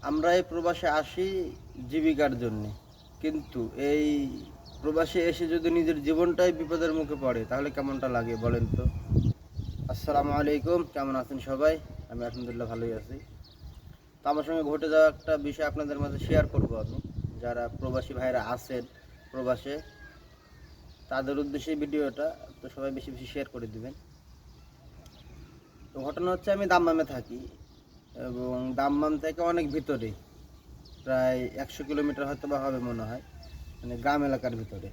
আমরা এই প্রবাসে আসি জীবিকার জন্যে, কিন্তু এই প্রবাসে এসে যদি নিজের জীবনটাই বিপদের মুখে পড়ে তাহলে কেমনটা লাগে বলেন তো। আসসালামু আলাইকুম, কেমন আছেন সবাই? আমি আলহামদুলিল্লাহ ভালোই আছি। তো আমার সঙ্গে ঘটে যাওয়া একটা বিষয় আপনাদের মাঝে শেয়ার করব আমি। যারা প্রবাসী ভাইরা আছেন প্রবাসে, তাদের উদ্দেশ্যে ভিডিওটা। তো সবাই বেশি বেশি শেয়ার করে দিবেন। তো ঘটনা হচ্ছে, আমি দাম্মামে থাকি এবং দাম্মাম থেকে অনেক ভিতরে, প্রায় 100 কিলোমিটার হয়তো বা হবে মনে হয়, মানে গ্রাম এলাকার ভিতরে।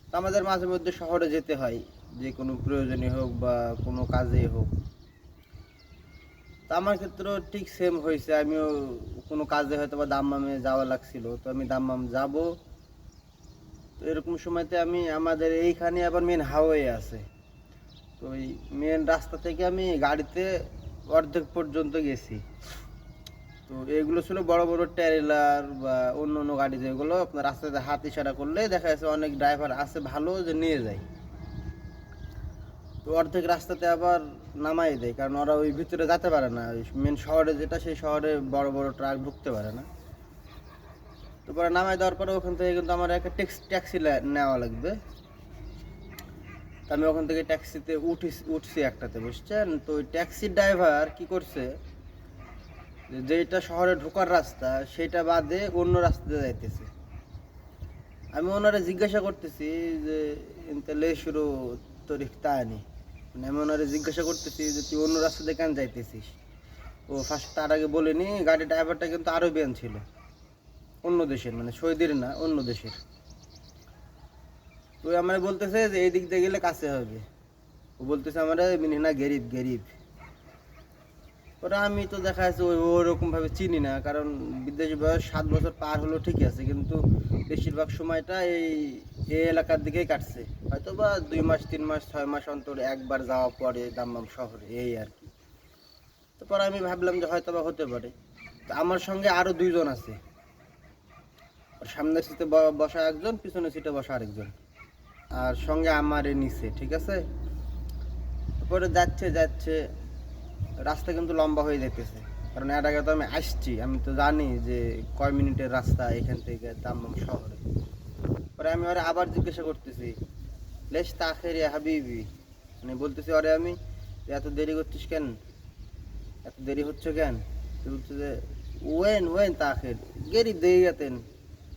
তো আমাদের মাঝে মধ্যে শহরে যেতে হয়, যে কোনো প্রয়োজনে হোক বা কোনো কাজে হোক। তো আমার ক্ষেত্রেও ঠিক সেম হয়েছে, আমিও কোনো কাজে হয়তো বা দাম্মামে যাওয়া লাগছিল, তো আমি দাম্মাম যাব। তো এরকম সময়তে আমি আমাদের এইখানে আবার মেন হাইওয়ে আছে। তো ওই মেন রাস্তা থেকে আমি গাড়িতে অর্ধেক পর্যন্ত গেছি। তো এগুলো ছিল বড় বড় ট্রেলার বা অন্য অন্য গাড়ি, যেগুলো আপনার রাস্তাতে হাত ইশারা করলে দেখা যাচ্ছে অনেক ড্রাইভার আছে ভালো যে নিয়ে যায়। তো অর্ধেক রাস্তাতে আবার নামাই দেয়, কারণ ওরা ওই ভিতরে যেতে পারে না, ওই মেন শহরে যেটা, সেই শহরে বড় বড় ট্রাক ঢুকতে পারে না। তো পরে নামাই দেওয়ার পরে ওখান থেকে কিন্তু আমার একটা ট্যাক্সি নেওয়া লাগবে। তো আমি ওখান থেকে ট্যাক্সিতে উঠছি একটাতে, বুঝছেন? তো ওই ট্যাক্সির ড্রাইভার কি করছে, যেটা শহরে ঢোকার রাস্তা সেটা বাদে অন্য রাস্তাতে যাইতেছে। আমি ওনারা জিজ্ঞাসা করতেছি যে ইনতে শুরু তরিক তানি, মানে আমি ওনারা জিজ্ঞাসা করতেছি যে তুই অন্য রাস্তা দিয়ে কেন যাইতেছিস। ও ফার্স্ট তার আগে বলেনি, গাড়ির ড্রাইভারটা কিন্তু আরবিয়ান ছিল, অন্য দেশের, মানে সৌদির না, অন্য দেশের। তো আমার বলতেছে যে এই দিক দিয়ে গেলে কাছে হবে। ও বলতেছে আমার না গেরিব গেরিব। ওরা আমি তো দেখা যাচ্ছে ওরকমভাবে চিনি না, কারণ বিদেশি বয়স 7 বছর পার হলো ঠিকই আছে, কিন্তু বেশিরভাগ সময়টা এই এলাকার দিকেই কাটছে। হয়তো বা 2 মাস 3 মাস 6 মাস অন্তর একবার যাওয়া পরে দাম্মাম শহরে, এই আর কি। তারপর আমি ভাবলাম যে হয়তো বা হতে পারে। তো আমার সঙ্গে আরও 2 জন আছে, ওর সামনের সিটে বসা একজন, পিছনের সিটে বসা আরেকজন, আর সঙ্গে আমারে নিচে, ঠিক আছে। তারপরে যাচ্ছে যাচ্ছে রাস্তা কিন্তু লম্বা হয়ে যেতেছে, কারণ এর আগে তো আমি আসছি, আমি তো জানি যে কয় মিনিটের রাস্তা এখান থেকে দাম্মাম শহরে। পরে আমি ওরা আবার জিজ্ঞাসা করতেছি, লেশ তাখের ইয়া হাবিবি, মানে বলতেছি ওরে আমি, এত দেরি করছিস কেন, এত দেরি হচ্ছে কেন? তো বলতেছে ওয়েন ওয়েন তাখের, গেরি দিয়ে গেতেন।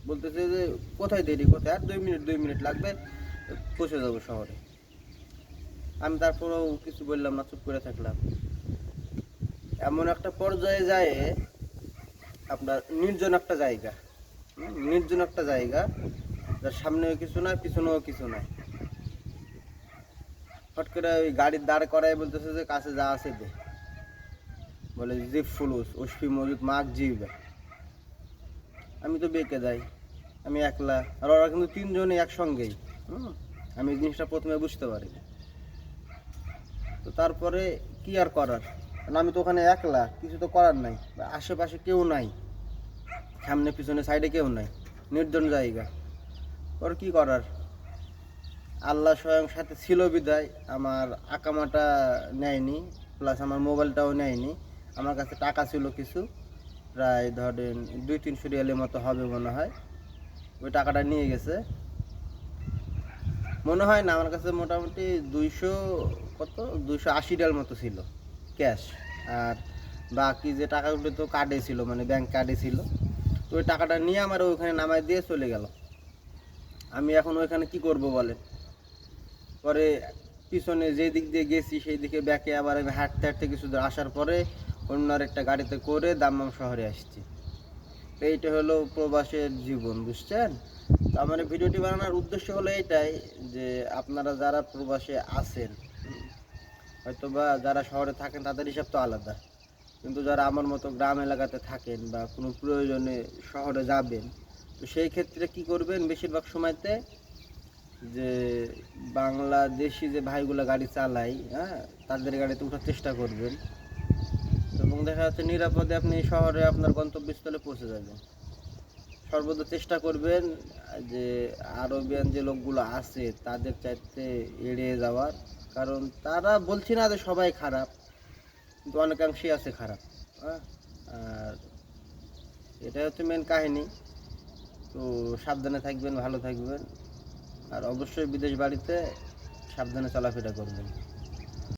বলতেছে যে কোথায় দেরি, কোথায়, আর 2 মিনিট 2 মিনিট লাগবে, পৌঁছে যাবো শহরে। আমি তারপরেও কিছু বললাম না, চুপ করে থাকলাম। এমন একটা পর্যায়ে যায়, আপনার নির্জন একটা জায়গা, নির্জন একটা জায়গা, যার সামনেও কিছু নাই পিছনেও কিছু নাই। হট করে ওই গাড়ির দাঁড় করায় বলতেছে যে কাছে যা আছে দে, বলে জিপ ফুলুস ওসফি মজুদ মাগ জিবে। আমি তো বেঁকে যাই, আমি একলা, আর ওরা কিন্তু 3জনই একসঙ্গেই। হুম, আমি জিনিসটা প্রথমে বুঝতে পারি। তো তারপরে কি আর করার, কারণ আমি তো ওখানে একলা, কিছু তো করার নাই, আশেপাশে কেউ নাই, সামনে পিছনে সাইডে কেউ নাই, নির্জন জায়গা। ওর কি করার, আল্লাহ স্বয়ং সাথে ছিল বিদায় আমার আকামাটা নেয়নি, প্লাস আমার মোবাইলটাও নেয়নি। আমার কাছে টাকা ছিল কিছু, প্রায় ধরেন 200-300 রিয়ালের মতো হবে মনে হয়। ওই টাকাটা নিয়ে গেছে, মনে হয় না, আমার কাছে মোটামুটি 200, কত, 280 রিয়াল মতো ছিল ক্যাশ। আর বাকি যে টাকাগুলো তো কার্ডে ছিল, মানে ব্যাংক কার্ডে ছিল। তো ওই টাকাটা নিয়ে আমার ওইখানে নামাই দিয়ে চলে গেল। আমি এখন ওইখানে কি করব বলেন। পরে পিছনে যে দিক দিয়ে গেছি সেই দিকে ব্যাকে আবার আমি হাঁটতে হাঁটতে কিছু দূর আসার পরে অন্য আরেকটা গাড়িতে করে দাম্মাম শহরে আসছি। তো এইটা হলো প্রবাসের জীবন, বুঝছেন? তো আমার এই ভিডিওটি বানানোর উদ্দেশ্য হলো এটাই, যে আপনারা যারা প্রবাসে আছেন, হয়তো বা যারা শহরে থাকেন তাদের হিসাব তো আলাদা, কিন্তু যারা আমার মতো গ্রাম এলাকাতে থাকেন বা কোনো প্রয়োজনে শহরে যাবেন, তো সেই ক্ষেত্রে কি করবেন, বেশিরভাগ সময়তে যে বাংলাদেশি যে ভাইগুলো গাড়ি চালায়, হ্যাঁ, তাদের গাড়িতে ওঠার চেষ্টা করবেন, এবং দেখা যাচ্ছে নিরাপদে আপনি শহরে আপনার গন্তব্যস্থলে পৌঁছে যাবেন। সর্বদা চেষ্টা করবেন যে আরবিয়ান যে লোকগুলো আছে তাদের চাইতে এড়িয়ে যাওয়ার, কারণ তারা, বলছি না যে সবাই খারাপ, কিন্তু অনেকাংশেই আছে খারাপ। হ্যাঁ, আর এটাই হচ্ছে মেন কাহিনী। তো সাবধানে থাকবেন, ভালো থাকবেন, আর অবশ্যই বিদেশ বাড়িতে সাবধানে চলাফেরা করবেন।